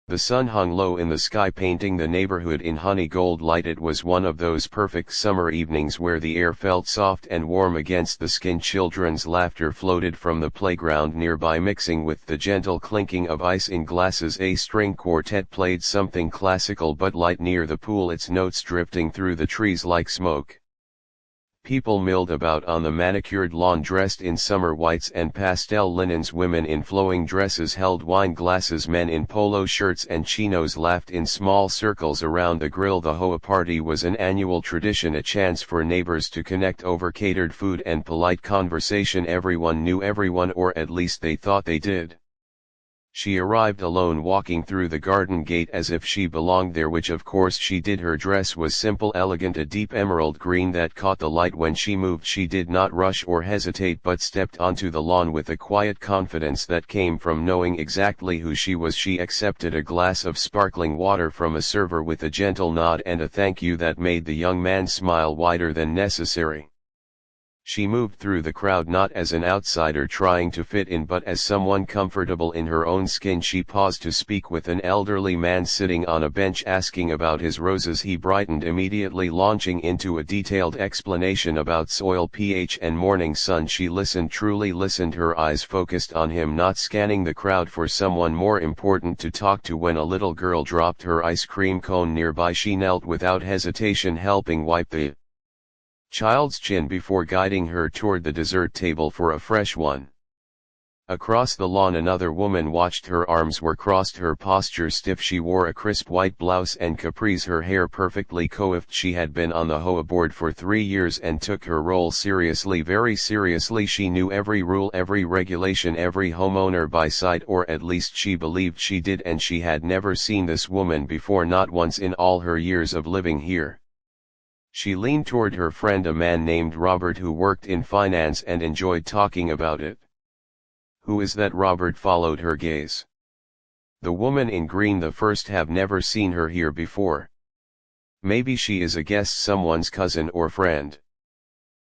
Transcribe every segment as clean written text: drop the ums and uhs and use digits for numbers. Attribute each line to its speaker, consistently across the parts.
Speaker 1: The sun hung low in the sky, painting the neighborhood in honey gold light. It was one of those perfect summer evenings where the air felt soft and warm against the skin. Children's laughter floated from the playground nearby, mixing with the gentle clinking of ice in glasses. A string quartet played something classical but light near the pool, its notes drifting through the trees like smoke. People milled about on the manicured lawn dressed in summer whites and pastel linens. Women in flowing dresses held wine glasses. Men in polo shirts and chinos laughed in small circles around the grill. The HOA party was an annual tradition, a chance for neighbors to connect over catered food and polite conversation. Everyone knew everyone, or at least they thought they did. She arrived alone, walking through the garden gate as if she belonged there, which of course she did. Her dress was simple, elegant, a deep emerald green that caught the light when she moved. She did not rush or hesitate, but stepped onto the lawn with a quiet confidence that came from knowing exactly who she was. She accepted a glass of sparkling water from a server with a gentle nod and a thank you that made the young man smile wider than necessary. She moved through the crowd not as an outsider trying to fit in, but as someone comfortable in her own skin. She paused to speak with an elderly man sitting on a bench, asking about his roses. He brightened immediately, launching into a detailed explanation about soil pH and morning sun. She listened, truly listened, her eyes focused on him, not scanning the crowd for someone more important to talk to. When a little girl dropped her ice cream cone nearby, she knelt without hesitation, helping wipe the child's chin before guiding her toward the dessert table for a fresh one. Across the lawn another woman watched. Her arms were crossed, her posture stiff. She wore a crisp white blouse and capris, her hair perfectly coiffed. She had been on the HOA board for 3 years and took her role seriously, very seriously. She knew every rule, every regulation, every homeowner by sight, or at least she believed she did, and she had never seen this woman before, not once in all her years of living here. She leaned toward her friend, a man named Robert who worked in finance and enjoyed talking about it. "Who is that?" Robert followed her gaze. "The woman in green." "The first. Have never seen her here before." "Maybe she is a guest, someone's cousin or friend."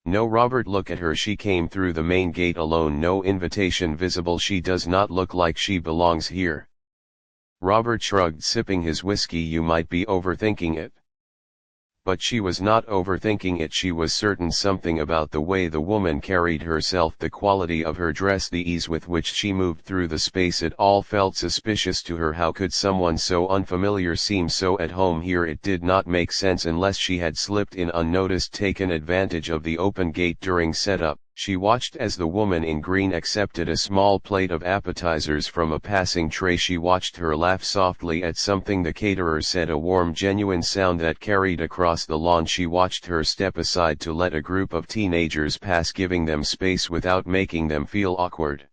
Speaker 1: "No." Robert looked at her. "She came through the main gate alone, no invitation visible. She does not look like she belongs here." Robert shrugged, sipping his whiskey. "You might be overthinking it." But she was not overthinking it. She was certain something about the way the woman carried herself, the quality of her dress, the ease with which she moved through the space, it all felt suspicious to her. How could someone so unfamiliar seem so at home here? It did not make sense unless she had slipped in unnoticed, taken advantage of the open gate during setup. She watched as the woman in green accepted a small plate of appetizers from a passing tray. She watched her laugh softly at something the caterer said, a warm, genuine sound that carried across the lawn. She watched her step aside to let a group of teenagers pass, giving them space without making them feel awkward.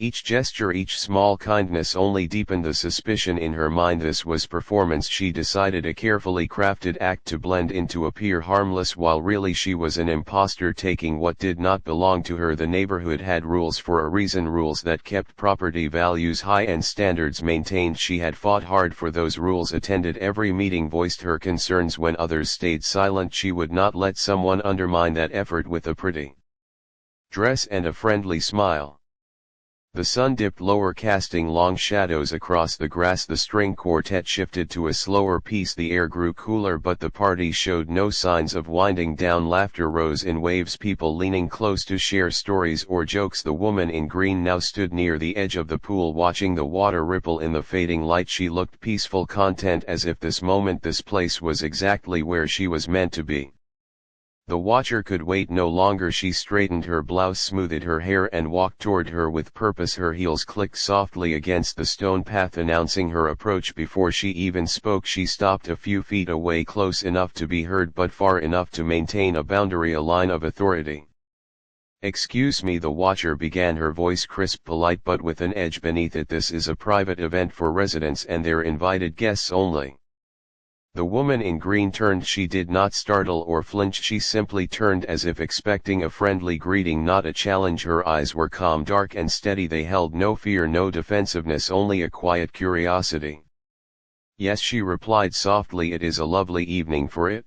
Speaker 1: Each gesture, each small kindness only deepened the suspicion in her mind. This was performance, she decided, a carefully crafted act to blend in, to appear harmless, while really she was an imposter taking what did not belong to her. The neighborhood had rules for a reason, rules that kept property values high and standards maintained. She had fought hard for those rules, attended every meeting, voiced her concerns when others stayed silent. She would not let someone undermine that effort with a pretty dress and a friendly smile. The sun dipped lower, casting long shadows across the grass. The string quartet shifted to a slower pace. The air grew cooler, but the party showed no signs of winding down. Laughter rose in waves, people leaning close to share stories or jokes. The woman in green now stood near the edge of the pool, watching the water ripple in the fading light. She looked peaceful, content, as if this moment, this place, was exactly where she was meant to be. The watcher could wait no longer. She straightened her blouse, smoothed her hair, and walked toward her with purpose. Her heels clicked softly against the stone path, announcing her approach. Before she even spoke, she stopped a few feet away, close enough to be heard but far enough to maintain a boundary, a line of authority. "Excuse me," the watcher began, her voice crisp, polite, but with an edge beneath it. "This is a private event for residents and their invited guests only." The woman in green turned. She did not startle or flinch, she simply turned as if expecting a friendly greeting, not a challenge. Her eyes were calm, dark and steady. They held no fear, no defensiveness, only a quiet curiosity. "Yes," she replied softly, "it is a lovely evening for it.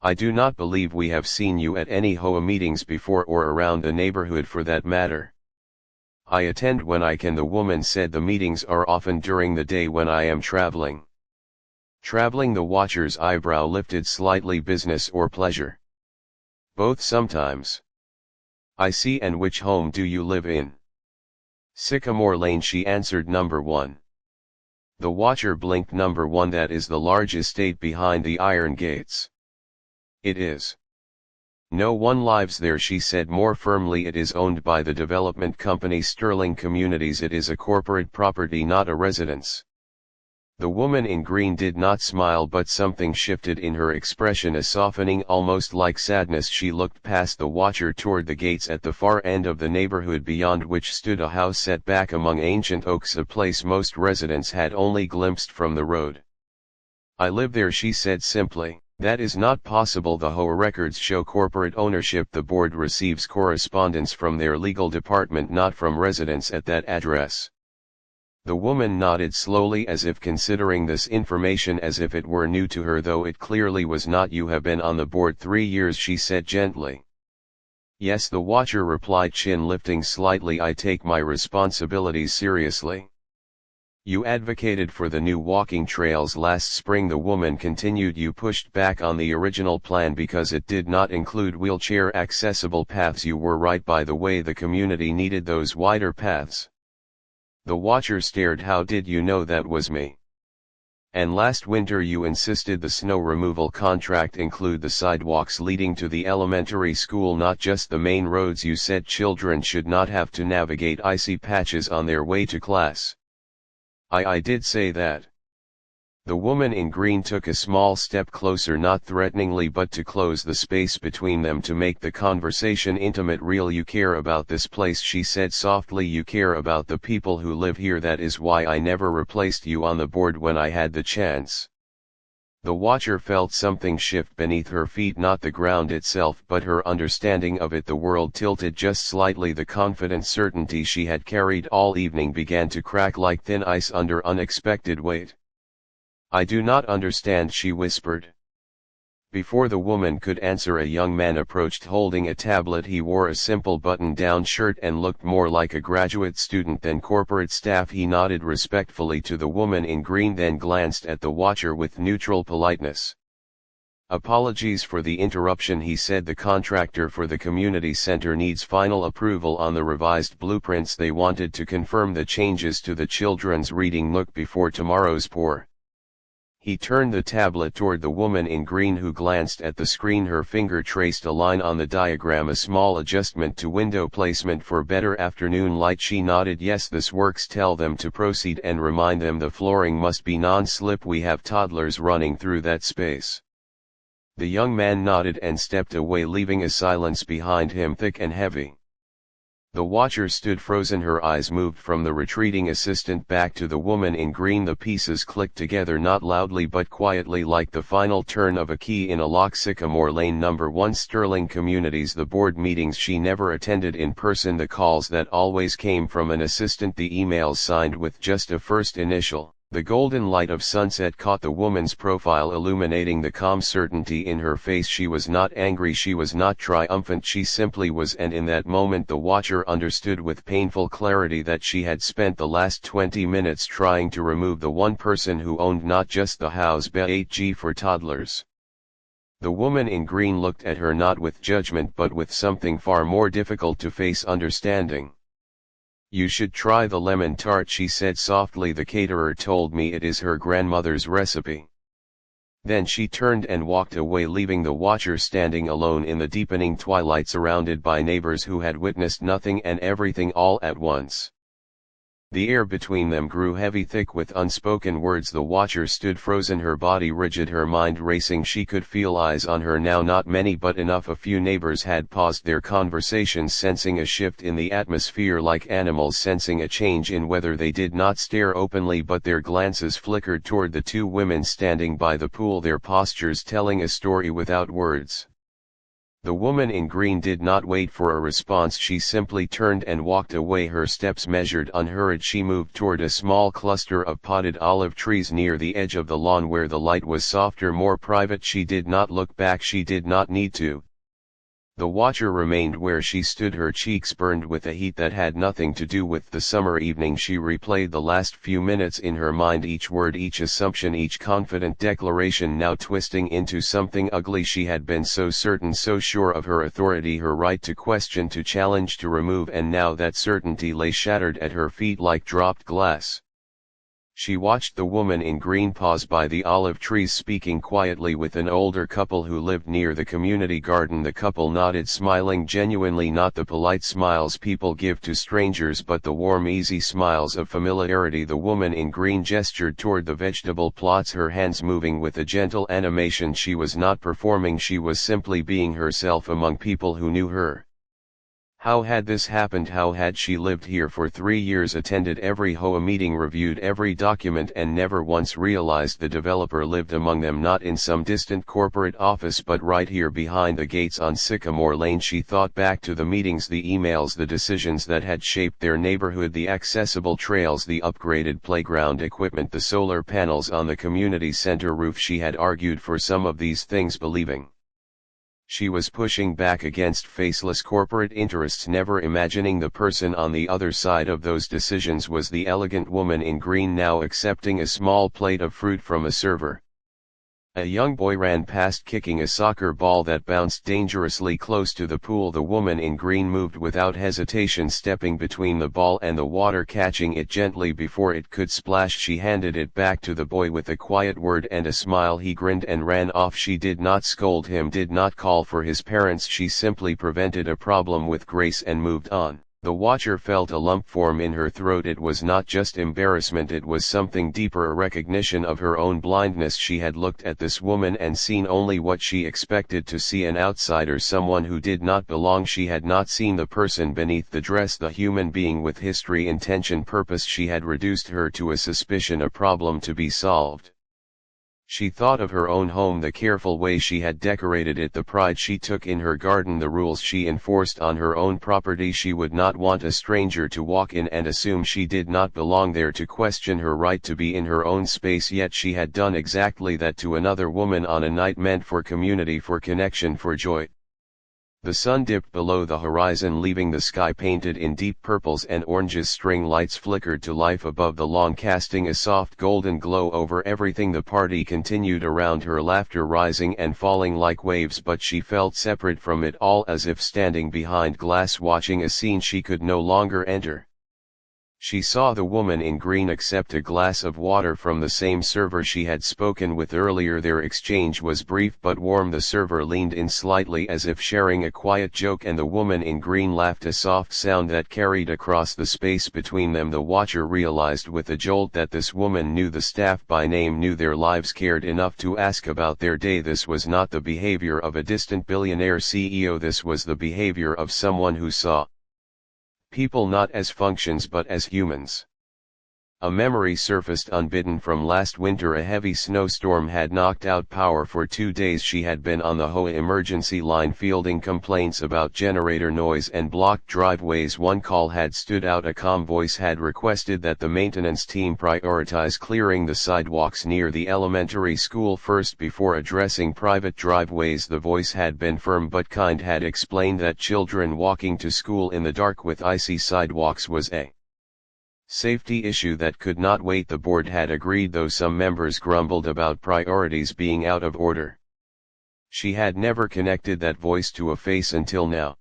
Speaker 1: I do not believe we have seen you at any HOA meetings before, or around the neighborhood for that matter." I attend when I can. The woman said. The meetings are often during the day when I am traveling. Traveling. The watcher's eyebrow lifted slightly. Business or pleasure? Both sometimes. I see. And which home do you live in? Sycamore Lane, she answered. Number 1. The watcher blinked. Number 1, that is the large estate behind the iron gates. It is. No one lives there, she said more firmly. It is owned by the development company Sterling Communities. It is a corporate property, not a residence. The woman in green did not smile, but something shifted in her expression, a softening almost like sadness. She looked past the watcher toward the gates at the far end of the neighborhood, beyond which stood a house set back among ancient oaks, a place most residents had only glimpsed from the road. I live there, she said simply. That is not possible. The HOA records show corporate ownership. The board receives correspondence from their legal department, not from residents at that address. The woman nodded slowly, as if considering this information as if it were new to her, though it clearly was not. You have been on the board 3 years, she said gently. Yes, the watcher replied, chin lifting slightly. I take my responsibilities seriously. You advocated for the new walking trails last spring, the woman continued. You pushed back on the original plan because it did not include wheelchair accessible paths. You were right, by the way. The community needed those wider paths. The watcher stared. How did you know that was me? And last winter you insisted the snow removal contract include the sidewalks leading to the elementary school, not just the main roads. You said children should not have to navigate icy patches on their way to class. I did say that. The woman in green took a small step closer, not threateningly but to close the space between them, to make the conversation intimate. Real. You care about this place, she said softly. You care about the people who live here. That is why I never replaced you on the board when I had the chance. The watcher felt something shift beneath her feet, not the ground itself but her understanding of it. The world tilted just slightly. The confident certainty she had carried all evening began to crack like thin ice under unexpected weight. I do not understand, she whispered. Before the woman could answer, a young man approached holding a tablet. He wore a simple button-down shirt and looked more like a graduate student than corporate staff. He nodded respectfully to the woman in green, then glanced at the watcher with neutral politeness. Apologies for the interruption, he said. The contractor for the community center needs final approval on the revised blueprints. They wanted to confirm the changes to the children's reading nook before tomorrow's pour. He turned the tablet toward the woman in green, who glanced at the screen. Her finger traced a line on the diagram, a small adjustment to window placement for better afternoon light. She nodded. Yes, this works. Tell them to proceed and remind them the flooring must be non-slip. We have toddlers running through that space. The young man nodded and stepped away, leaving a silence behind him, thick and heavy. The watcher stood frozen. Her eyes moved from the retreating assistant back to the woman in green. The pieces clicked together, not loudly but quietly, like the final turn of a key in a lock. Sycamore Lane, number 1, Sterling Communities. The board meetings she never attended in person. The calls that always came from an assistant. The emails signed with just a first initial. The golden light of sunset caught the woman's profile, illuminating the calm certainty in her face. She was not angry, she was not triumphant, she simply was. And in that moment the watcher understood with painful clarity that she had spent the last 20 minutes trying to remove the one person who owned not just the house but 8G for toddlers. The woman in green looked at her not with judgment but with something far more difficult to face, understanding. You should try the lemon tart, she said softly. The caterer told me it is her grandmother's recipe. Then she turned and walked away, leaving the watcher standing alone in the deepening twilight, surrounded by neighbors who had witnessed nothing and everything all at once. The air between them grew heavy, thick with unspoken words. The watcher stood frozen, her body rigid, her mind racing. She could feel eyes on her now, not many but enough. A few neighbors had paused their conversations, sensing a shift in the atmosphere, like animals sensing a change in weather. They did not stare openly, but their glances flickered toward the two women standing by the pool, their postures telling a story without words. The woman in green did not wait for a response. She simply turned and walked away, her steps measured, unhurried. She moved toward a small cluster of potted olive trees near the edge of the lawn where the light was softer, more private. She did not look back, she did not need to. The watcher remained where she stood, her cheeks burned with a heat that had nothing to do with the summer evening. She replayed the last few minutes in her mind, each word, each assumption, each confident declaration now twisting into something ugly. She had been so certain, so sure of her authority, her right to question, to challenge, to remove, and now that certainty lay shattered at her feet like dropped glass. She watched the woman in green pause by the olive trees, speaking quietly with an older couple who lived near the community garden. The couple nodded, smiling genuinely, not the polite smiles people give to strangers, but the warm, easy smiles of familiarity. The woman in green gestured toward the vegetable plots, her hands moving with a gentle animation. She was not performing, she was simply being herself among people who knew her. How had this happened? How had she lived here for 3 years, attended every HOA meeting, reviewed every document, and never once realized the developer lived among them, not in some distant corporate office but right here behind the gates on Sycamore Lane? She thought back to the meetings, the emails, the decisions that had shaped their neighborhood, the accessible trails, the upgraded playground equipment, the solar panels on the community center roof. She had argued for some of these things, believing she was pushing back against faceless corporate interests, never imagining the person on the other side of those decisions was the elegant woman in green, now accepting a small plate of fruit from a server. A young boy ran past kicking a soccer ball that bounced dangerously close to the pool. The woman in green moved without hesitation, stepping between the ball and the water, catching it gently before it could splash. She handed it back to the boy with a quiet word and a smile. He grinned and ran off. She did not scold him, did not call for his parents. She simply prevented a problem with grace and moved on. The watcher felt a lump form in her throat. It was not just embarrassment, it was something deeper, a recognition of her own blindness. She had looked at this woman and seen only what she expected to see, an outsider, someone who did not belong. She had not seen the person beneath the dress, the human being with history, intention, purpose. She had reduced her to a suspicion, a problem to be solved. She thought of her own home, the careful way she had decorated it, the pride she took in her garden, the rules she enforced on her own property. She would not want a stranger to walk in and assume she did not belong there, to question her right to be in her own space. Yet she had done exactly that to another woman on a night meant for community, for connection, for joy. The sun dipped below the horizon, leaving the sky painted in deep purples and oranges. String lights flickered to life above the lawn, casting a soft golden glow over everything. The party continued around her, laughter rising and falling like waves, but she felt separate from it all, as if standing behind glass watching a scene she could no longer enter. She saw the woman in green accept a glass of water from the same server she had spoken with earlier. Their exchange was brief but warm. The server leaned in slightly as if sharing a quiet joke, and the woman in green laughed, a soft sound that carried across the space between them. The watcher realized with a jolt that this woman knew the staff by name, knew their lives, cared enough to ask about their day. This was not the behavior of a distant billionaire CEO, this was the behavior of someone who saw people not as functions but as humans. A memory surfaced unbidden from last winter. A heavy snowstorm had knocked out power for 2 days. She had been on the HOA emergency line fielding complaints about generator noise and blocked driveways. One call had stood out. A calm voice had requested that the maintenance team prioritize clearing the sidewalks near the elementary school first before addressing private driveways. The voice had been firm but kind, had explained that children walking to school in the dark with icy sidewalks was a safety issue that could not wait. The board had agreed, though some members grumbled about priorities being out of order. She had never connected that voice to a face until now.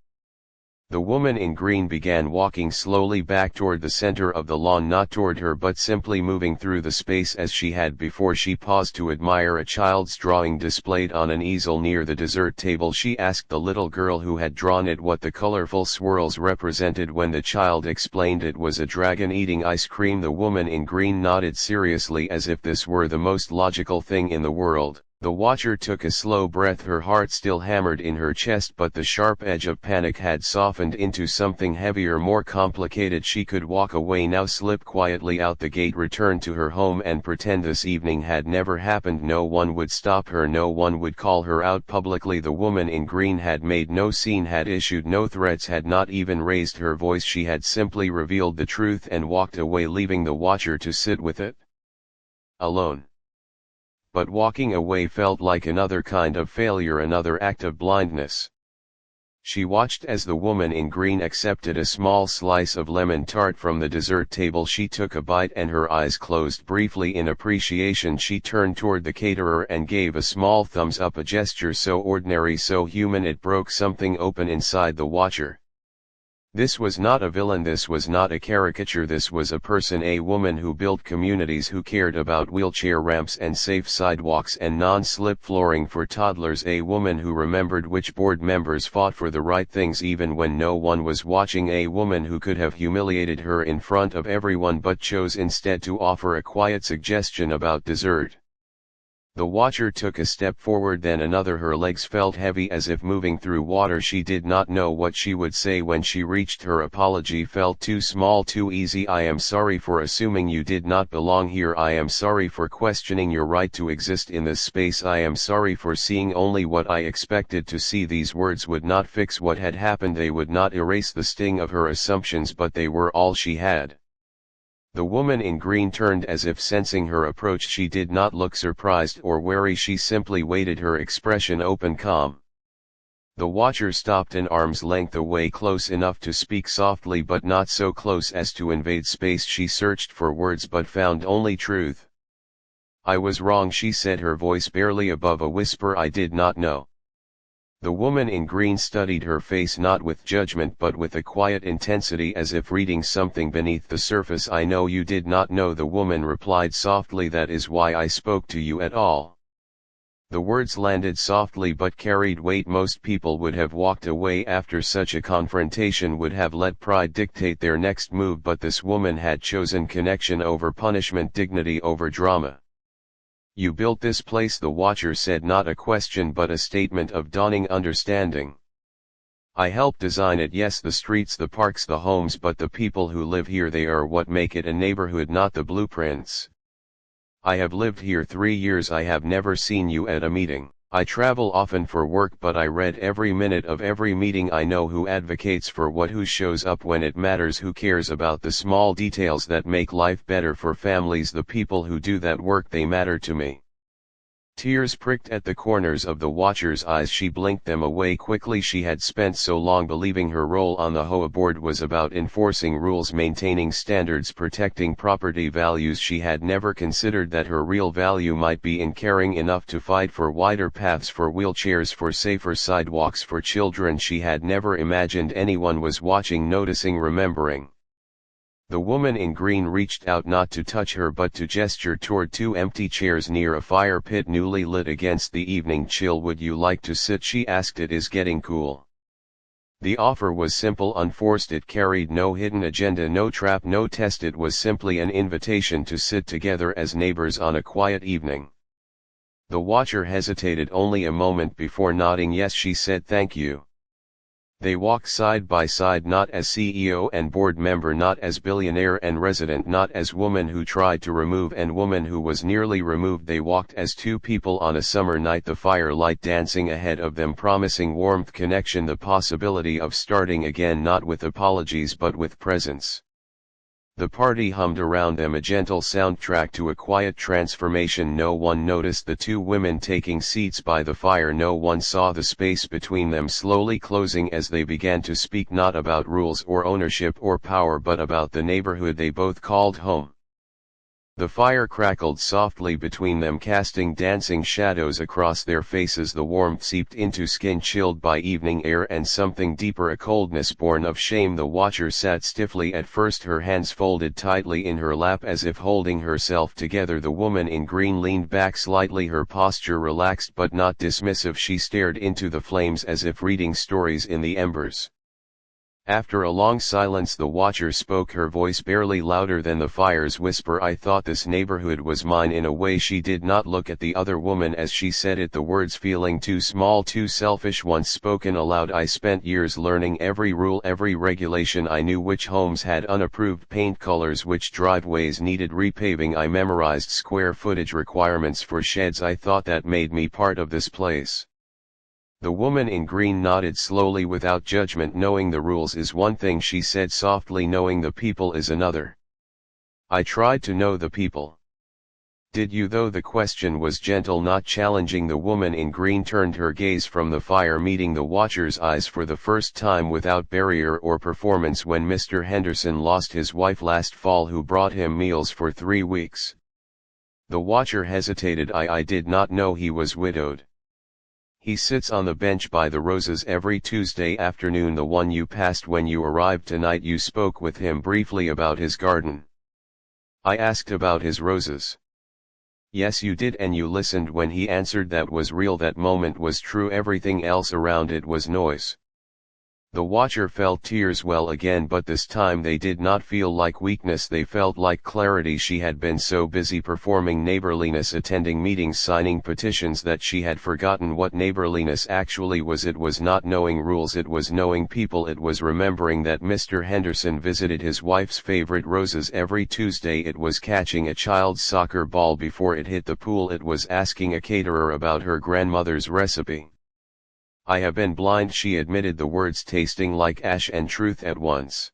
Speaker 1: The woman in green began walking slowly back toward the center of the lawn, not toward her but simply moving through the space as she had before. She paused to admire a child's drawing displayed on an easel near the dessert table. She asked the little girl who had drawn it what the colorful swirls represented. When the child explained it was a dragon eating ice cream, the woman in green nodded seriously as if this were the most logical thing in the world. The watcher took a slow breath, her heart still hammered in her chest, but the sharp edge of panic had softened into something heavier, more complicated. She could walk away now, slip quietly out the gate, return to her home and pretend this evening had never happened. No one would stop her, no one would call her out publicly. The woman in green had made no scene, had issued no threats, had not even raised her voice. She had simply revealed the truth and walked away, leaving the watcher to sit with it alone. But walking away felt like another kind of failure, another act of blindness. She watched as the woman in green accepted a small slice of lemon tart from the dessert table. She took a bite and her eyes closed briefly in appreciation. She turned toward the caterer and gave a small thumbs up, a gesture so ordinary, so human it broke something open inside the watcher. This was not a villain, this was not a caricature, this was a person, a woman who built communities, who cared about wheelchair ramps and safe sidewalks and non-slip flooring for toddlers, a woman who remembered which board members fought for the right things even when no one was watching, a woman who could have humiliated her in front of everyone but chose instead to offer a quiet suggestion about dessert. The watcher took a step forward, then another. Her legs felt heavy as if moving through water. She did not know what she would say when she reached. Her apology felt too small, too easy. I am sorry for assuming you did not belong here. I am sorry for questioning your right to exist in this space. I am sorry for seeing only what I expected to see. These words would not fix what had happened. They would not erase the sting of her assumptions, but they were all she had. The woman in green turned as if sensing her approach. She did not look surprised or wary, she simply waited, her expression open, calm. The watcher stopped an arm's length away, close enough to speak softly but not so close as to invade space. She searched for words but found only truth. I was wrong, she said, her voice barely above a whisper. I did not know. The woman in green studied her face, not with judgment but with a quiet intensity, as if reading something beneath the surface. I know you did not know, the woman replied softly. That is why I spoke to you at all. The words landed softly but carried weight. Most people would have walked away after such a confrontation, would have let pride dictate their next move, but this woman had chosen connection over punishment, dignity over drama. You built this place, the watcher said, not a question but a statement of dawning understanding. I helped design it, yes, the streets, the parks, the homes, but the people who live here, they are what make it a neighborhood, not the blueprints. I have lived here 3 years. I have never seen you at a meeting. I travel often for work, but I read every minute of every meeting. I know who advocates for what, who shows up when it matters, who cares about the small details that make life better for families. The people who do that work, they matter to me. Tears pricked at the corners of the watcher's eyes. She blinked them away quickly. She had spent so long believing her role on the HOA board was about enforcing rules, maintaining standards, protecting property values. She had never considered that her real value might be in caring enough to fight for wider paths, for wheelchairs, for safer sidewalks, for children. She had never imagined anyone was watching, noticing, remembering. The woman in green reached out, not to touch her but to gesture toward 2 empty chairs near a fire pit newly lit against the evening chill. Would you like to sit, she asked. It is getting cool. The offer was simple, unforced. It carried no hidden agenda, no trap, no test. It was simply an invitation to sit together as neighbors on a quiet evening. The watcher hesitated only a moment before nodding yes. She said thank you. They walked side by side, not as CEO and board member, not as billionaire and resident, not as woman who tried to remove and woman who was nearly removed. They walked as 2 people on a summer night, the firelight dancing ahead of them, promising warmth, connection, the possibility of starting again, not with apologies but with presence. The party hummed around them, a gentle soundtrack to a quiet transformation. No one noticed the 2 women taking seats by the fire. No one saw the space between them slowly closing as they began to speak, not about rules or ownership or power but about the neighborhood they both called home. The fire crackled softly between them, casting dancing shadows across their faces. The warmth seeped into skin, chilled by evening air and something deeper, a coldness born of shame. The watcher sat stiffly at first, her hands folded tightly in her lap as if holding herself together. The woman in green leaned back slightly, her posture relaxed but not dismissive. She stared into the flames as if reading stories in the embers. After a long silence the watcher spoke, her voice barely louder than the fire's whisper. I thought this neighborhood was mine in a way. She did not look at the other woman as she said it, the words feeling too small, too selfish. Once spoken aloud, I spent years learning every rule, every regulation. I knew which homes had unapproved paint colors, which driveways needed repaving. I memorized square footage requirements for sheds. I thought that made me part of this place. The woman in green nodded slowly without judgment. Knowing the rules is one thing, she said softly, knowing the people is another. I tried to know the people. Did you? Though the question was gentle, not challenging, the woman in green turned her gaze from the fire, meeting the watcher's eyes for the first time without barrier or performance. When Mr. Henderson lost his wife last fall, who brought him meals for 3 weeks. The watcher hesitated. I did not know he was widowed. He sits on the bench by the roses every Tuesday afternoon, the one you passed when you arrived tonight. You spoke with him briefly about his garden. I asked about his roses. Yes, you did, and you listened when he answered. That was real, that moment was true, everything else around it was noise. The watcher felt tears well again, but this time they did not feel like weakness, they felt like clarity. She had been so busy performing neighborliness, attending meetings, signing petitions, that she had forgotten what neighborliness actually was. It was not knowing rules, it was knowing people. It was remembering that Mr. Henderson visited his wife's favorite roses every Tuesday. It was catching a child's soccer ball before it hit the pool. It was asking a caterer about her grandmother's recipe. I have been blind, she admitted, the words tasting like ash and truth at once.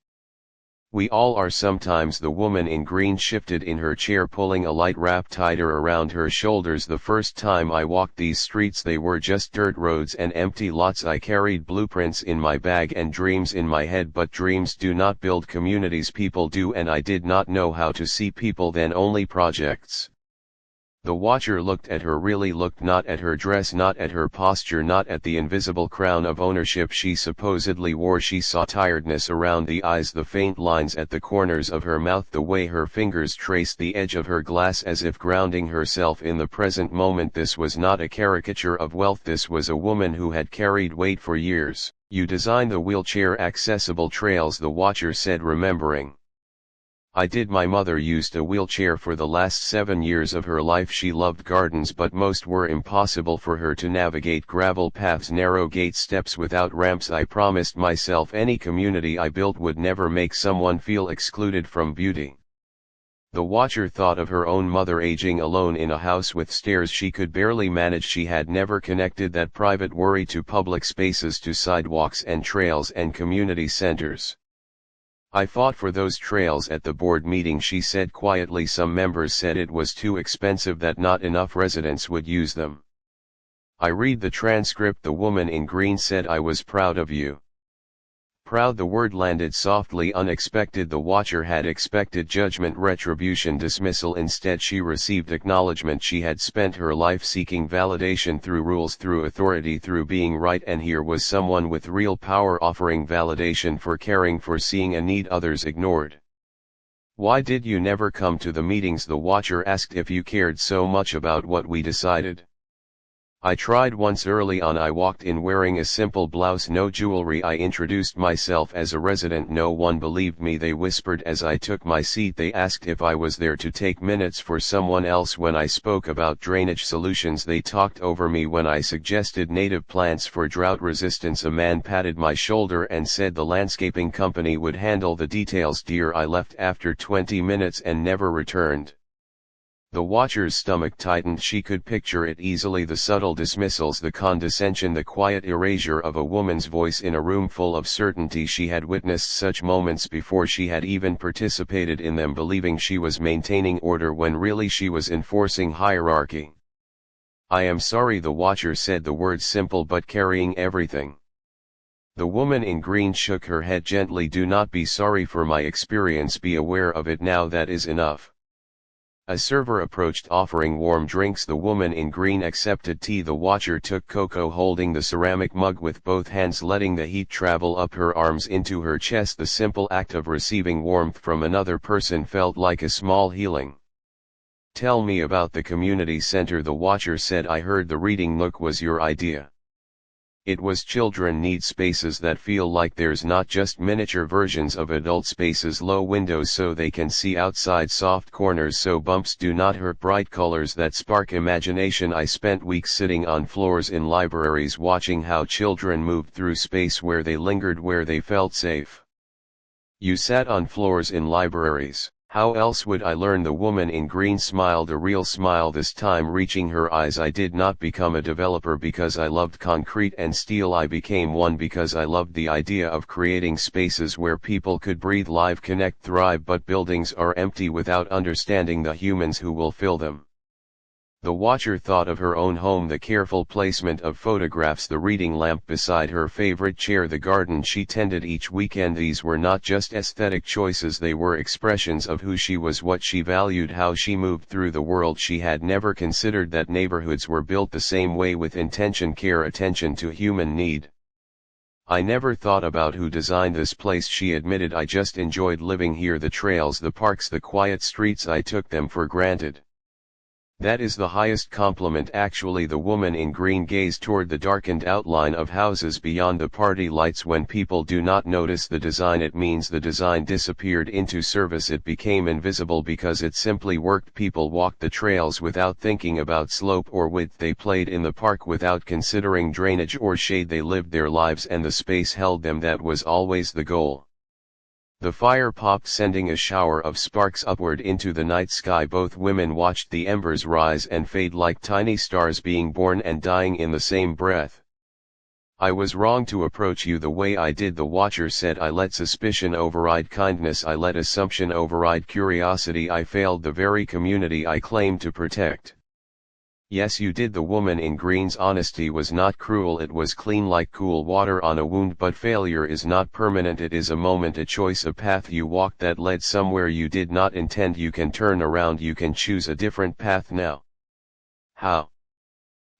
Speaker 1: We all are sometimes. The woman in green shifted in her chair, pulling a light wrap tighter around her shoulders. The first time I walked these streets, they were just dirt roads and empty lots. I carried blueprints in my bag and dreams in my head, but dreams do not build communities, people do, and I did not know how to see people then, only projects. The watcher looked at her, really looked, not at her dress, not at her posture, not at the invisible crown of ownership she supposedly wore. She saw tiredness around the eyes, the faint lines at the corners of her mouth, the way her fingers traced the edge of her glass as if grounding herself in the present moment. This was not a caricature of wealth, this was a woman who had carried weight for years. You designed the wheelchair accessible trails, the watcher said, remembering. I did. My mother used a wheelchair for the last 7 years of her life. She loved gardens, but most were impossible for her to navigate: gravel paths, narrow gate steps without ramps. I promised myself any community I built would never make someone feel excluded from beauty. The watcher thought of her own mother, aging alone in a house with stairs she could barely manage. She had never connected that private worry to public spaces, to sidewalks and trails and community centers. I fought for those trails at the board meeting, she said quietly. Some members said it was too expensive, that not enough residents would use them. I read the transcript, the woman in green said. I was proud of you. Proud, the word landed softly, unexpected. The watcher had expected judgment, retribution, dismissal. Instead she received acknowledgement. She had spent her life seeking validation through rules, through authority, through being right, and here was someone with real power offering validation for caring, for seeing a need others ignored. Why did you never come to the meetings? The watcher asked. If you cared so much about what we decided. I tried once early on. I walked in wearing a simple blouse, no jewelry. I introduced myself as a resident. No one believed me. They whispered as I took my seat. They asked if I was there to take minutes for someone else. When I spoke about drainage solutions, they talked over me. When I suggested native plants for drought resistance, a man patted my shoulder and said the landscaping company would handle the details. Dear, I left after 20 minutes and never returned. The watcher's stomach tightened. She could picture it easily, the subtle dismissals, the condescension, the quiet erasure of a woman's voice in a room full of certainty. She had witnessed such moments before. She had even participated in them, believing she was maintaining order when really she was enforcing hierarchy. I am sorry, the watcher said, the words simple but carrying everything. The woman in green shook her head gently. Do not be sorry for my experience, be aware of it now, that is enough. A server approached offering warm drinks. The woman in green accepted tea. The watcher took cocoa, holding the ceramic mug with both hands, letting the heat travel up her arms into her chest. The simple act of receiving warmth from another person felt like a small healing. Tell me about the community center, the watcher said. I heard the reading nook was your idea. It was. Children need spaces that feel like theirs, not just miniature versions of adult spaces. Low windows so they can see outside, soft corners so bumps do not hurt, bright colors that spark imagination. I spent weeks sitting on floors in libraries, watching how children moved through space, where they lingered, where they felt safe. You sat on floors in libraries. How else would I learn? The woman in green smiled, a real smile this time, reaching her eyes. I did not become a developer because I loved concrete and steel. I became one because I loved the idea of creating spaces where people could breathe, live, connect, thrive. But buildings are empty without understanding the humans who will fill them. The watcher thought of her own home, the careful placement of photographs, the reading lamp beside her favorite chair, the garden she tended each weekend. These were not just aesthetic choices, they were expressions of who she was, what she valued, how she moved through the world. She had never considered that neighborhoods were built the same way, with intention, care, attention to human need. "I never thought about who designed this place," she admitted. "I just enjoyed living here, the trails, the parks, the quiet streets. I took them for granted." "That is the highest compliment, actually." The woman in green gazed toward the darkened outline of houses beyond the party lights. "When people do not notice the design, it means the design disappeared into service. It became invisible because it simply worked. People walked the trails without thinking about slope or width. They played in the park without considering drainage or shade. They lived their lives and the space held them. That was always the goal." The fire popped, sending a shower of sparks upward into the night sky. Both women watched the embers rise and fade like tiny stars, being born and dying in the same breath. "I was wrong to approach you the way I did," the watcher said. "I let suspicion override kindness. I let assumption override curiosity. I failed the very community I claimed to protect." "Yes, you did." The woman in green's honesty was not cruel, it was clean, like cool water on a wound. "But failure is not permanent. It is a moment, a choice, a path you walked that led somewhere you did not intend. You can turn around, you can choose a different path now." "How?"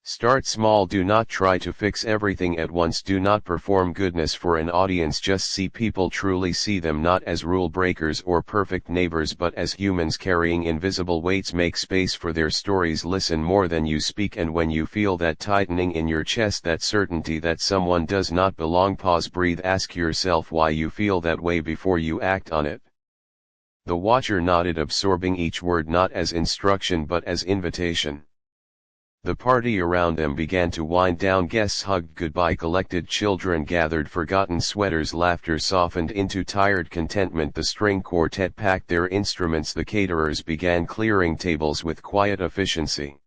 Speaker 1: "Start small. Do not try to fix everything at once. Do not perform goodness for an audience. Just see people truly. See them not as rule breakers or perfect neighbors, but as humans carrying invisible weights. Make space for their stories. Listen more than you speak. And when you feel that tightening in your chest, that certainty that someone does not belong, pause, breathe, ask yourself why you feel that way before you act on it." The watcher nodded, absorbing each word not as instruction but as invitation. The party around them began to wind down. Guests hugged goodbye. Collected children gathered forgotten sweaters. Laughter softened into tired contentment. The string quartet packed their instruments. The caterers began clearing tables with quiet efficiency.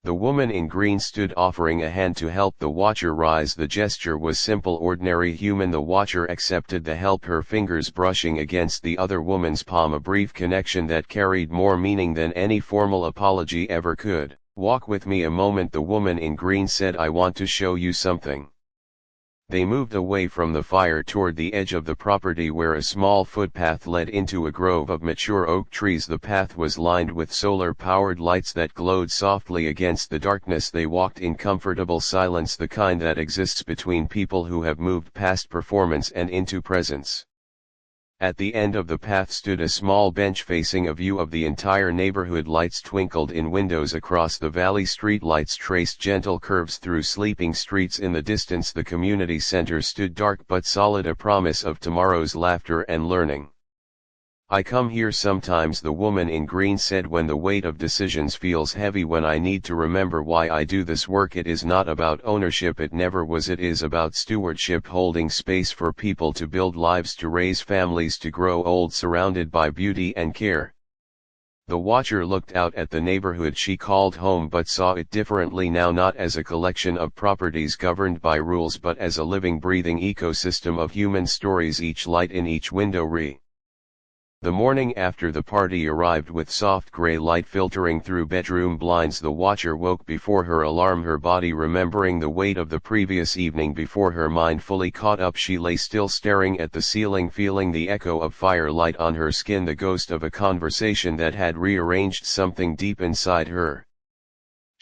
Speaker 1: The woman in green stood, offering a hand to help the watcher rise. The gesture was simple, ordinary, human. The watcher accepted the help, her fingers brushing against the other woman's palm, a brief connection that carried more meaning than any formal apology ever could. "Walk with me a moment," the woman in green said. "I want to show you something." They moved away from the fire toward the edge of the property where a small footpath led into a grove of mature oak trees. The path was lined with solar-powered lights that glowed softly against the darkness. They walked in comfortable silence, the kind that exists between people who have moved past performance and into presence. At the end of the path stood a small bench facing a view of the entire neighborhood. Lights twinkled in windows across the valley. Street lights traced gentle curves through sleeping streets. In the distance, the community center stood, dark but solid, a promise of tomorrow's laughter and learning. "I come here sometimes," the woman in green said, "when the weight of decisions feels heavy, when I need to remember why I do this work. It is not about ownership, it never was. It is about stewardship, holding space for people to build lives, to raise families, to grow old surrounded by beauty and care." The watcher looked out at the neighborhood she called home, but saw it differently now, not as a collection of properties governed by rules, but as a living, breathing ecosystem of human stories, each light in each window The morning after the party arrived, with soft gray light filtering through bedroom blinds, the watcher woke before her alarm, her body remembering the weight of the previous evening. Before her mind fully caught up, she lay still, staring at the ceiling, feeling the echo of firelight on her skin, the ghost of a conversation that had rearranged something deep inside her.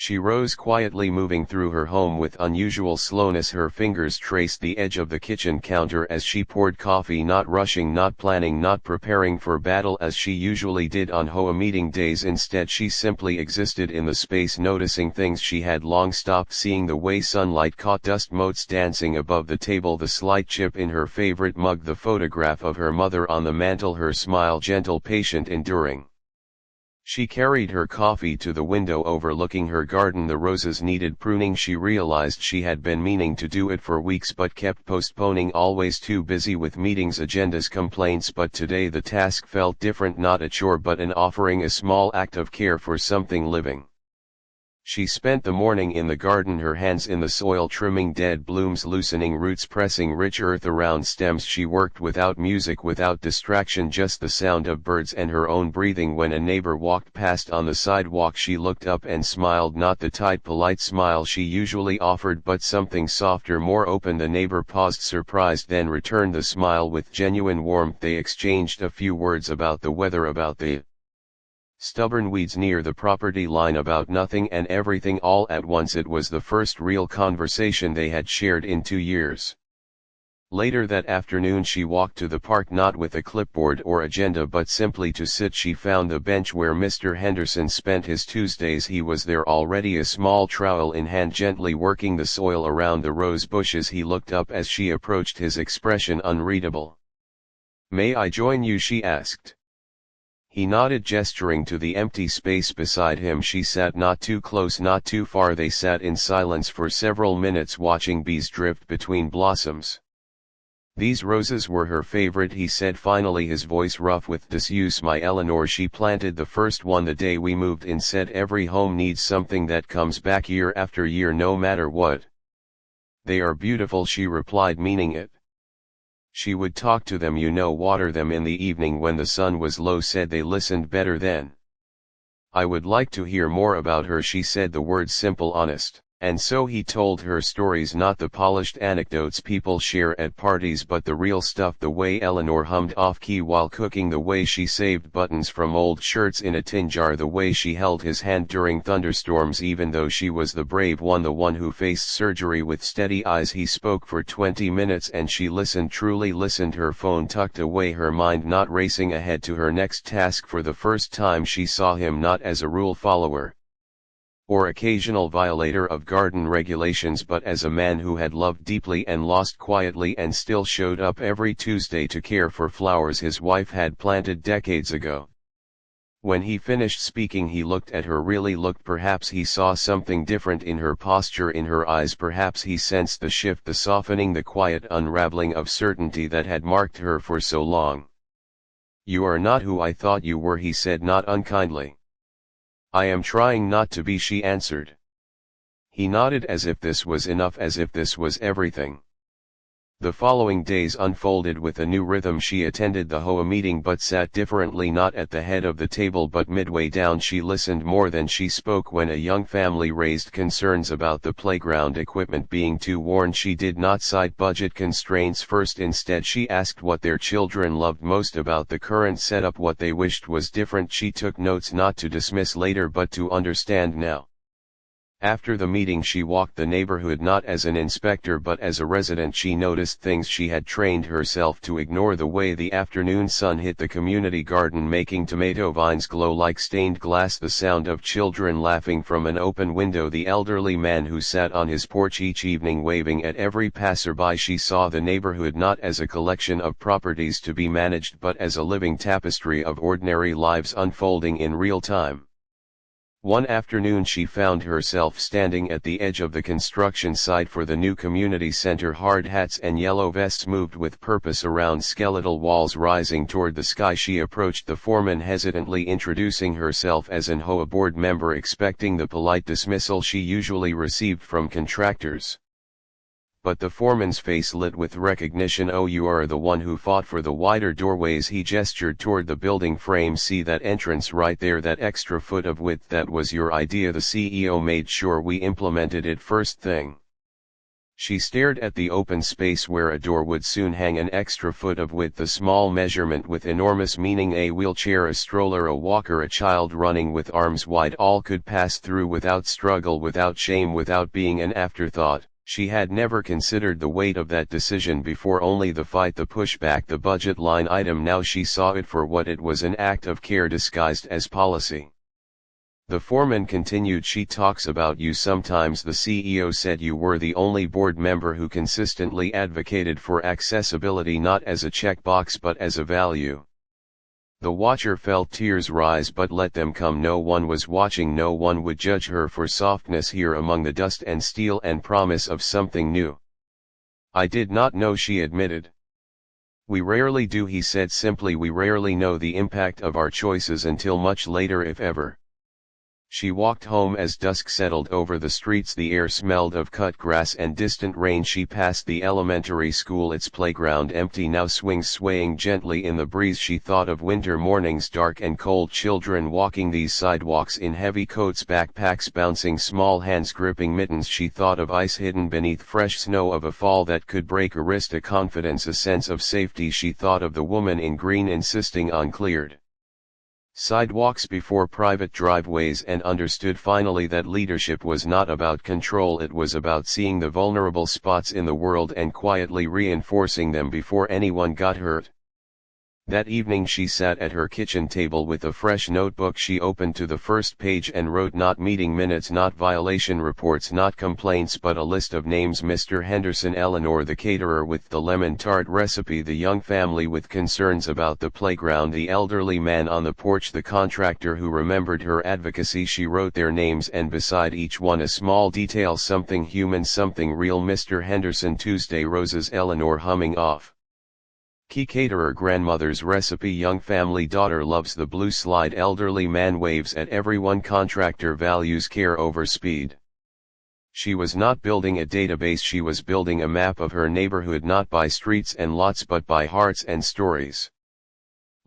Speaker 1: She rose quietly, moving through her home with unusual slowness. Her fingers traced the edge of the kitchen counter as she poured coffee, not rushing, not planning, not preparing for battle as she usually did on HOA meeting days. Instead, she simply existed in the space, noticing things she had long stopped seeing: the way sunlight caught dust motes dancing above the table, the slight chip in her favorite mug, the photograph of her mother on the mantel, her smile, gentle, patient, enduring. She carried her coffee to the window overlooking her garden. The roses needed pruning. She realized she had been meaning to do it for weeks but kept postponing, always too busy with meetings, agendas, complaints. But today the task felt different, not a chore but an offering, a small act of care for something living. She spent the morning in the garden, her hands in the soil, trimming dead blooms, loosening roots, pressing rich earth around stems. She worked without music, without distraction, just the sound of birds and her own breathing. When a neighbor walked past on the sidewalk, she looked up and smiled, not the tight, polite smile she usually offered, but something softer, more open. The neighbor paused, surprised, then returned the smile with genuine warmth. They exchanged a few words about the weather, about the stubborn weeds near the property line, about nothing and everything all at once. It was the first real conversation they had shared in 2 years. Later that afternoon she walked to the park, not with a clipboard or agenda, but simply to sit. She found the bench where Mr. Henderson spent his Tuesdays. He was there already, a small trowel in hand, gently working the soil around the rose bushes. He looked up as she approached, his expression unreadable. "May I join you?" she asked. He nodded, gesturing to the empty space beside him. She sat, not too close, not too far. They sat in silence for several minutes, watching bees drift between blossoms. "These roses were her favorite," he said finally, his voice rough with disuse. "My Eleanor, she planted the first one the day we moved in. Said every home needs something that comes back year after year, no matter what." "They are beautiful," she replied, meaning it. She would talk to them, water them in the evening when the sun was low. Said they listened better then. "I would like to hear more about her," she said, the words simple, honest. And so he told her stories, not the polished anecdotes people share at parties, but the real stuff. The way Eleanor hummed off-key while cooking, the way she saved buttons from old shirts in a tin jar, the way she held his hand during thunderstorms, even though she was the brave one, the one who faced surgery with steady eyes. He spoke for 20 minutes and she listened, truly listened, her phone tucked away, her mind not racing ahead to her next task. For the first time she saw him not as a rule follower or occasional violator of garden regulations, but as a man who had loved deeply and lost quietly, and still showed up every Tuesday to care for flowers his wife had planted decades ago. When he finished speaking, he looked at her, really looked. Perhaps he saw something different in her posture, in her eyes. Perhaps he sensed the shift, the softening, the quiet unraveling of certainty that had marked her for so long. "You are not who I thought you were," he said, not unkindly. "I am trying not to be," she answered. He nodded, as if this was enough, as if this was everything. The following days unfolded with a new rhythm. She attended the HOA meeting, but sat differently, not at the head of the table but midway down. She listened more than she spoke. When a young family raised concerns about the playground equipment being too worn, she did not cite budget constraints first. Instead, she asked what their children loved most about the current setup, what they wished was different. She took notes, not to dismiss later but to understand now. After the meeting she walked the neighborhood, not as an inspector but as a resident. She noticed things she had trained herself to ignore: the way the afternoon sun hit the community garden, making tomato vines glow like stained glass, the sound of children laughing from an open window, the elderly man who sat on his porch each evening waving at every passerby. She saw the neighborhood not as a collection of properties to be managed but as a living tapestry of ordinary lives unfolding in real time. One afternoon she found herself standing at the edge of the construction site for the new community center. Hard hats and yellow vests moved with purpose around skeletal walls rising toward the sky. She approached the foreman hesitantly, introducing herself as an HOA board member, expecting the polite dismissal she usually received from contractors. But the foreman's face lit with recognition. "Oh, you are the one who fought for the wider doorways." He gestured toward the building frame. "See that entrance right there, that extra foot of width? That was your idea. The CEO made sure we implemented it first thing." She stared at the open space where a door would soon hang, an extra foot of width, a small measurement with enormous meaning. A wheelchair, a stroller, a walker, a child running with arms wide, all could pass through without struggle, without shame, without being an afterthought. She had never considered the weight of that decision before, only the fight, the pushback, the budget line item. Now she saw it for what it was, an act of care disguised as policy. The foreman continued, "She talks about you sometimes. The CEO said you were the only board member who consistently advocated for accessibility, not as a checkbox but as a value." The watcher felt tears rise, but let them come. No one was watching, no one would judge her for softness here among the dust and steel and promise of something new. "I did not know," she admitted. "We rarely do," he said simply. "We rarely know the impact of our choices until much later, if ever." She walked home as dusk settled over the streets. The air smelled of cut grass and distant rain. She passed the elementary school, its playground empty now, swings swaying gently in the breeze. She thought of winter mornings, dark and cold, children walking these sidewalks in heavy coats, backpacks bouncing, small hands gripping mittens. She thought of ice hidden beneath fresh snow, of a fall that could break a wrist, a confidence, a sense of safety. She thought of the woman in green insisting on cleared sidewalks before private driveways, and understood finally that leadership was not about control, it was about seeing the vulnerable spots in the world and quietly reinforcing them before anyone got hurt. That evening she sat at her kitchen table with a fresh notebook. She opened to the first page and wrote not meeting minutes, not violation reports, not complaints, but a list of names: Mr. Henderson, Eleanor the caterer with the lemon tart recipe, the young family with concerns about the playground, the elderly man on the porch, the contractor who remembered her advocacy. She wrote their names and beside each one a small detail, something human, something real. Mr. Henderson, Tuesday roses, Eleanor humming off key, caterer grandmother's recipe, young family daughter loves the blue slide, elderly man waves at everyone, contractor values care over speed. She was not building a database, she was building a map of her neighborhood, not by streets and lots but by hearts and stories.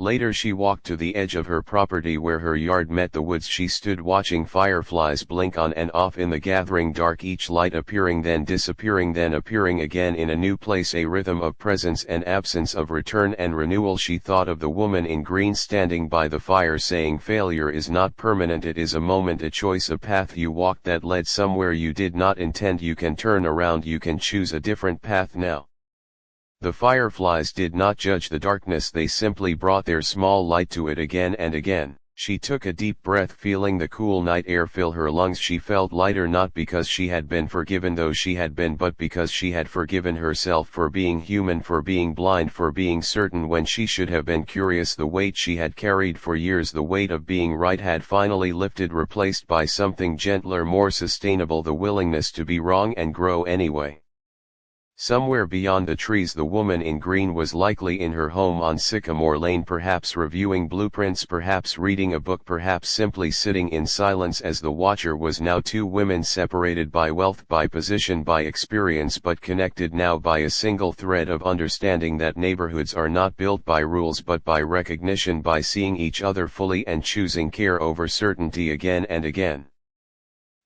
Speaker 1: Later she walked to the edge of her property where her yard met the woods. She stood watching fireflies blink on and off in the gathering dark, each light appearing then disappearing then appearing again in a new place, a rhythm of presence and absence, of return and renewal. She thought of the woman in green standing by the fire saying failure is not permanent, it is a moment, a choice, a path you walked that led somewhere you did not intend. You can turn around, you can choose a different path now. The fireflies did not judge the darkness, they simply brought their small light to it again and again. She took a deep breath, feeling the cool night air fill her lungs. She felt lighter, not because she had been forgiven, though she had been, but because she had forgiven herself for being human, for being blind, for being certain when she should have been curious. The weight she had carried for years, the weight of being right, had finally lifted, replaced by something gentler, more sustainable, the willingness to be wrong and grow anyway. Somewhere beyond the trees the woman in green was likely in her home on Sycamore Lane, perhaps reviewing blueprints, perhaps reading a book, perhaps simply sitting in silence as the watcher was now. Two women separated by wealth, by position, by experience, but connected now by a single thread of understanding that neighborhoods are not built by rules but by recognition, by seeing each other fully and choosing care over certainty again and again.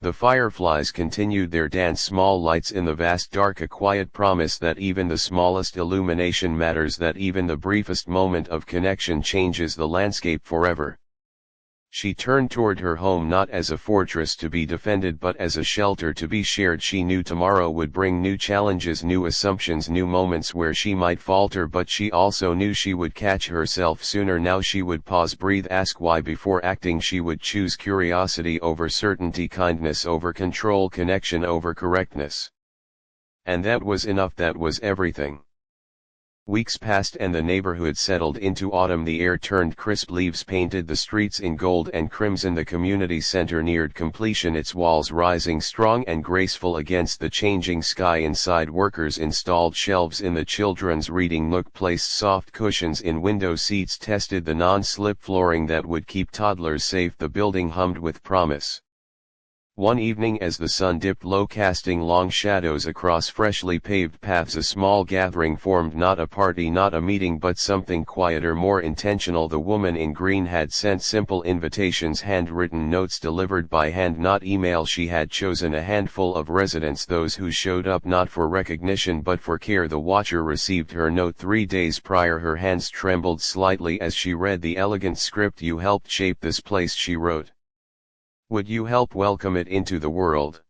Speaker 1: The fireflies continued their dance, small lights in the vast dark, a quiet promise that even the smallest illumination matters, that even the briefest moment of connection changes the landscape forever. She turned toward her home not as a fortress to be defended but as a shelter to be shared. She knew tomorrow would bring new challenges, new assumptions, new moments where she might falter, but she also knew she would catch herself sooner. Now she would pause, breathe, ask why before acting. She would choose curiosity over certainty, kindness over control, connection over correctness. And that was enough, that was everything. Weeks passed and the neighborhood settled into autumn. The air turned crisp, leaves painted the streets in gold and crimson. The community center neared completion, its walls rising strong and graceful against the changing sky. Inside, workers installed shelves in the children's reading nook, placed soft cushions in window seats, tested the non-slip flooring that would keep toddlers safe. The building hummed with promise. One evening as the sun dipped low, casting long shadows across freshly paved paths, a small gathering formed, not a party, not a meeting, but something quieter, more intentional. The woman in green had sent simple invitations, handwritten notes delivered by hand, not email. She had chosen a handful of residents, those who showed up not for recognition but for care. The watcher received her note 3 days prior. Her hands trembled slightly as she read the elegant script. You helped shape this place, she wrote. Would you help welcome it into the world?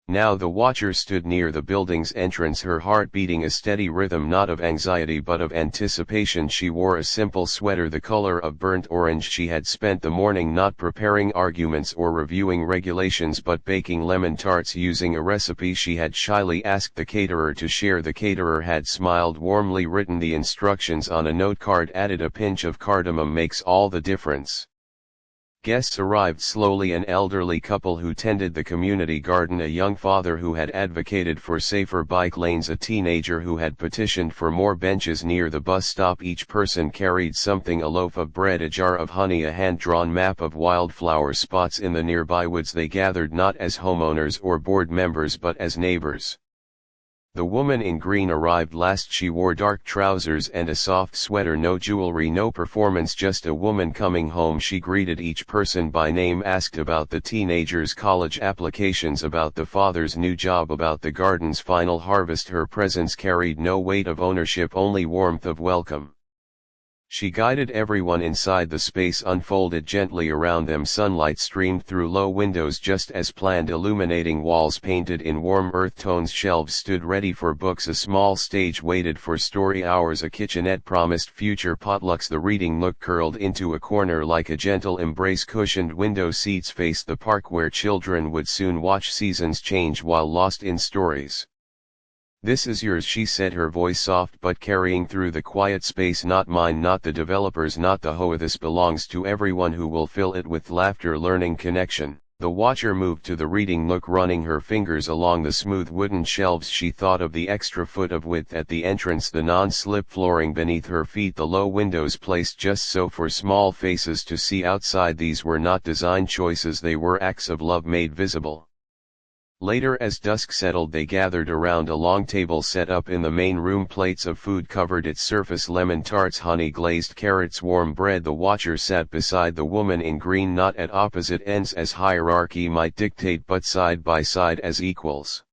Speaker 1: Now the watcher stood near the building's entrance, her heart beating a steady rhythm, not of anxiety but of anticipation. She wore a simple sweater the color of burnt orange. She had spent the morning not preparing arguments or reviewing regulations but baking lemon tarts using a recipe she had shyly asked the caterer to share. The caterer had smiled warmly, written the instructions on a note card, added a pinch of cardamom, makes all the difference. Guests arrived slowly: an elderly couple who tended the community garden, a young father who had advocated for safer bike lanes, a teenager who had petitioned for more benches near the bus stop. Each person carried something: a loaf of bread, a jar of honey, a hand-drawn map of wildflower spots in the nearby woods. They gathered not as homeowners or board members but as neighbors. The woman in green arrived last. She wore dark trousers and a soft sweater. No jewelry, no performance, just a woman coming home. She greeted each person by name, asked about the teenager's college applications, about the father's new job, about the garden's final harvest. Her presence carried no weight of ownership, only warmth of welcome. She guided everyone inside. The space unfolded gently around them. Sunlight streamed through low windows just as planned, illuminating walls painted in warm earth tones. Shelves stood ready for books. A small stage waited for story hours. A kitchenette promised future potlucks. The reading nook curled into a corner like a gentle embrace. Cushioned window seats faced the park where children would soon watch seasons change while lost in stories. "This is yours," she said, her voice soft but carrying through the quiet space. "Not mine, not the developers, not the HOA. This belongs to everyone who will fill it with laughter, learning, connection." The watcher moved to the reading nook, running her fingers along the smooth wooden shelves. She thought of the extra foot of width at the entrance, the non-slip flooring beneath her feet, the low windows placed just so for small faces to see outside. These were not design choices, they were acts of love made visible. Later, as dusk settled, they gathered around a long table set up in the main room. Plates of food covered its surface: lemon tarts, honey glazed carrots, warm bread. The watcher sat beside the woman in green, not at opposite ends as hierarchy might dictate, but side by side as equals.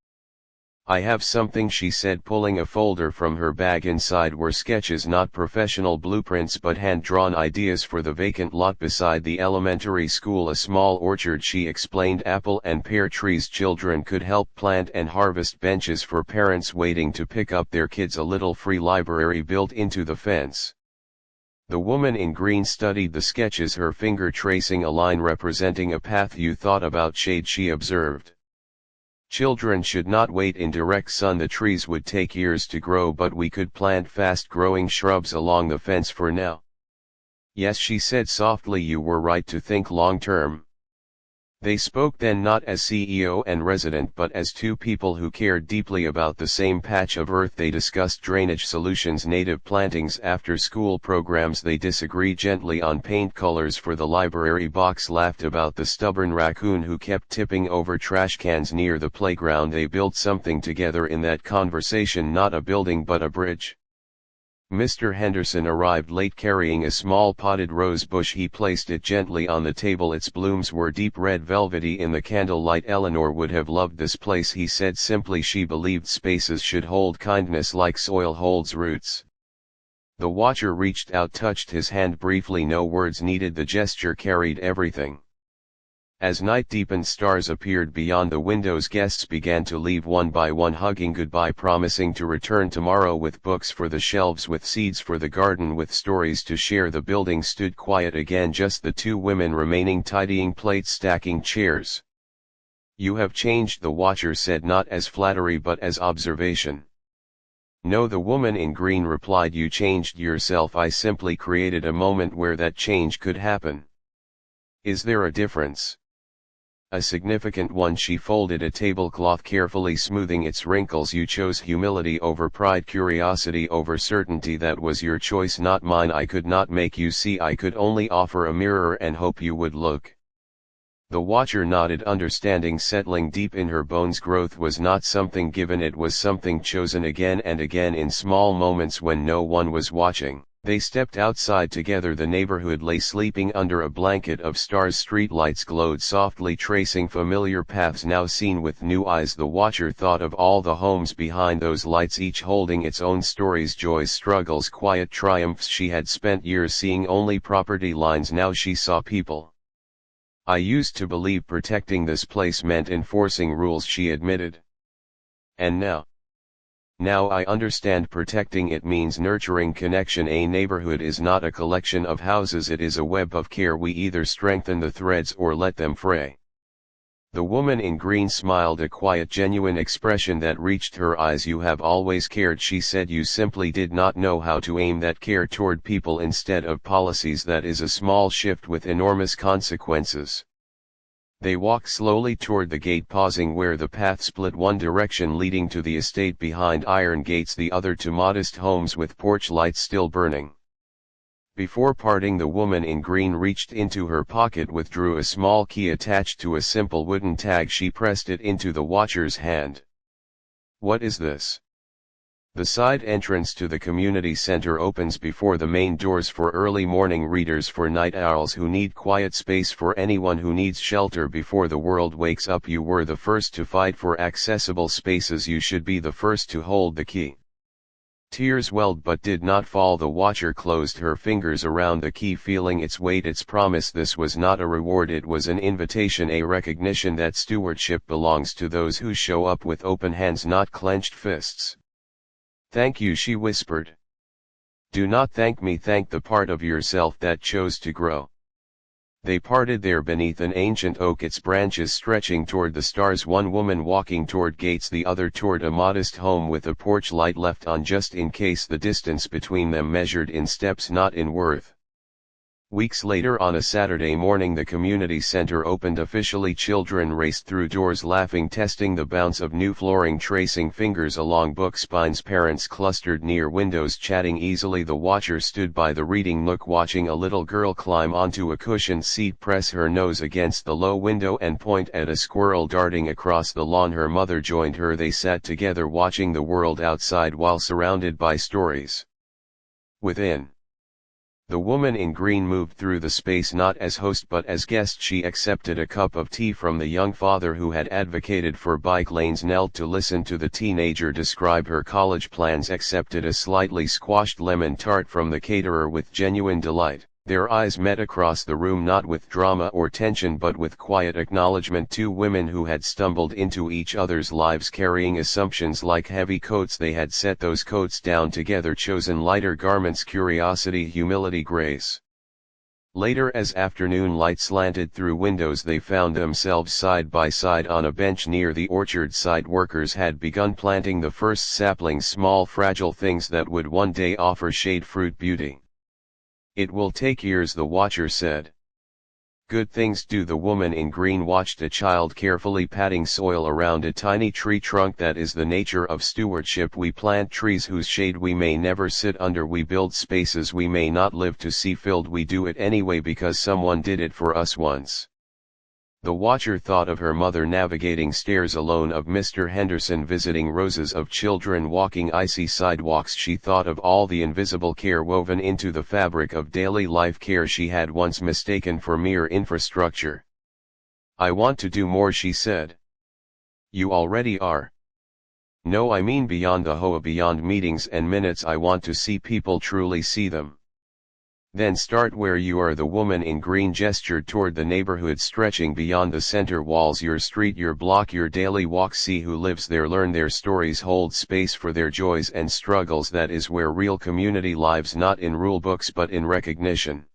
Speaker 1: "I have something," she said, pulling a folder from her bag. Inside were sketches, not professional blueprints but hand-drawn ideas for the vacant lot beside the elementary school. A small orchard, she explained, apple and pear trees. Children could help plant and harvest, benches for parents waiting to pick up their kids, a little free library built into the fence. The woman in green studied the sketches, her finger tracing a line representing a path. "You thought about shade," she observed. "Children should not wait in direct sun. The trees would take years to grow, but we could plant fast-growing shrubs along the fence for now." "Yes," she said softly, "you were right to think long-term." They spoke then not as CEO and resident but as two people who cared deeply about the same patch of earth. They discussed drainage solutions, native plantings, after-school programs. They disagreed gently on paint colors for the library box, laughed about the stubborn raccoon who kept tipping over trash cans near the playground. They built something together in that conversation, not a building but a bridge. Mr. Henderson arrived late, carrying a small potted rose bush. He placed it gently on the table. Its blooms were deep red, velvety in the candlelight. "Eleanor would have loved this place," he said simply. "She believed spaces should hold kindness like soil holds roots." The watcher reached out, touched his hand briefly. No words needed, the gesture carried everything. As night deepened, stars appeared beyond the windows. Guests began to leave one by one, hugging goodbye, promising to return tomorrow with books for the shelves, with seeds for the garden, with stories to share. The building stood quiet again, just the two women remaining, tidying plates, stacking chairs. "You have changed," the watcher said, not as flattery but as observation. "No," the woman in green replied, "you changed yourself. I simply created a moment where that change could happen." "Is there a difference?" "A significant one." She folded a tablecloth carefully, smoothing its wrinkles. "You chose humility over pride, curiosity over certainty. That was your choice, not mine. I could not make you see. I could only offer a mirror and hope you would look." The watcher nodded, understanding settling deep in her bones. Growth was not something given, it was something chosen again and again in small moments when no one was watching. They stepped outside together. The neighborhood lay sleeping under a blanket of stars. Streetlights glowed softly, tracing familiar paths now seen with new eyes. The watcher thought of all the homes behind those lights, each holding its own stories, joys, struggles, quiet triumphs. She had spent years seeing only property lines, now she saw people. "I used to believe protecting this place meant enforcing rules," she admitted. "And now I understand. Protecting it means nurturing connection. A neighborhood is not a collection of houses, it is a web of care. We either strengthen the threads or let them fray." The woman in green smiled, a quiet, genuine expression that reached her eyes. "You have always cared," she said. "You simply did not know how to aim that care toward people instead of policies. That is a small shift with enormous consequences." They walked slowly toward the gate, pausing where the path split, one direction leading to the estate behind iron gates, the other to modest homes with porch lights still burning. Before parting, the woman in green reached into her pocket, withdrew a small key attached to a simple wooden tag. She pressed it into the watcher's hand. "What is this?" The side entrance to the community center opens before the main doors, for early morning readers, for night owls who need quiet space, for anyone who needs shelter before the world wakes up. You were the first to fight for accessible spaces. You should be the first to hold the key. Tears welled but did not fall. The watcher closed her fingers around the key, feeling its weight, its promise. This was not a reward, it was an invitation, a recognition that stewardship belongs to those who show up with open hands, not clenched fists. "Thank you," she whispered. "Do not thank me, thank the part of yourself that chose to grow." They parted there beneath an ancient oak, its branches stretching toward the stars, one woman walking toward gates, the other toward a modest home with a porch light left on just in case, the distance between them measured in steps, not in worth. Weeks later, on a Saturday morning, the community center opened officially. Children raced through doors laughing, testing the bounce of new flooring, tracing fingers along book spines. Parents clustered near windows, chatting easily. The watcher stood by the reading nook, watching a little girl climb onto a cushioned seat, press her nose against the low window, and point at a squirrel darting across the lawn. Her mother joined her. They sat together, watching the world outside while surrounded by stories within. The woman in green moved through the space not as host but as guest. She accepted a cup of tea from the young father who had advocated for bike lanes, knelt to listen to the teenager describe her college plans, accepted a slightly squashed lemon tart from the caterer with genuine delight. Their eyes met across the room, not with drama or tension but with quiet acknowledgement. Two women who had stumbled into each other's lives carrying assumptions like heavy coats. They had set those coats down together, chosen lighter garments, curiosity, humility, grace. Later, as afternoon light slanted through windows, they found themselves side by side on a bench near the orchard site. Workers had begun planting the first saplings, small fragile things that would one day offer shade, fruit, beauty. "It will take years," the watcher said. "Good things do." The woman in green watched a child carefully patting soil around a tiny tree trunk. "That is the nature of stewardship. We plant trees whose shade we may never sit under. We build spaces we may not live to see filled. We do it anyway because someone did it for us once." The watcher thought of her mother navigating stairs alone, of Mr. Henderson visiting rows of children walking icy sidewalks. She thought of all the invisible care woven into the fabric of daily life, care she had once mistaken for mere infrastructure. "I want to do more," she said. "You already are." "No, I mean beyond the HOA, beyond meetings and minutes. I want to see people, truly see them." "Then start where you are." The woman in green gestured toward the neighborhood stretching beyond the center walls. "Your street, your block, your daily walk. See who lives there, learn their stories, hold space for their joys and struggles. That is where real community lives, not in rule books but in recognition.